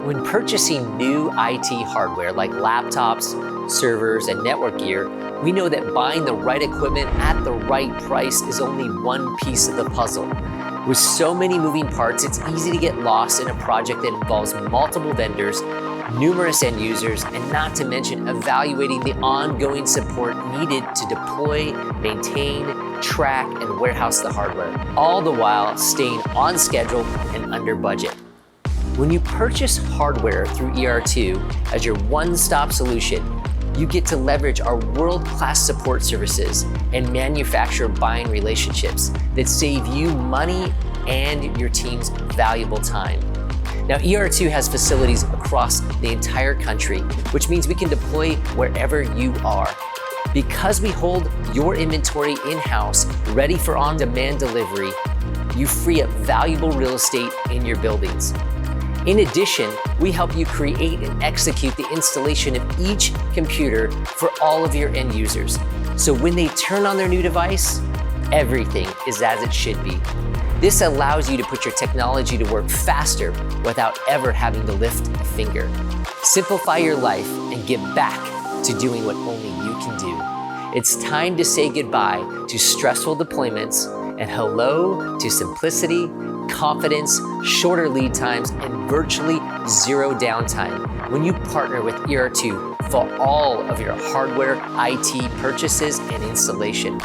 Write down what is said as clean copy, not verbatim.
When purchasing new IT hardware like laptops, servers, and network gear, we know that buying the right equipment at the right price is only one piece of the puzzle. With so many moving parts, it's easy to get lost in a project that involves multiple vendors, numerous end users, and not to mention evaluating the ongoing support needed to deploy, maintain, track, and warehouse the hardware, all the while staying on schedule and under budget. When you purchase hardware through ER2 as your one-stop solution, you get to leverage our world-class support services and manufacturer buying relationships that save you money and your team's valuable time. Now, ER2 has facilities across the entire country, which means we can deploy wherever you are. Because we hold your inventory in-house, ready for on-demand delivery, you free up valuable real estate in your buildings. In addition, we help you create and execute the installation of each computer for all of your end users. So when they turn on their new device, everything is as it should be. This allows you to put your technology to work faster without ever having to lift a finger. Simplify your life and get back to doing what only you can do. It's time to say goodbye to stressful deployments and hello to simplicity, confidence, shorter lead times, and virtually zero downtime when you partner with ER2 for all of your hardware IT purchases and installation.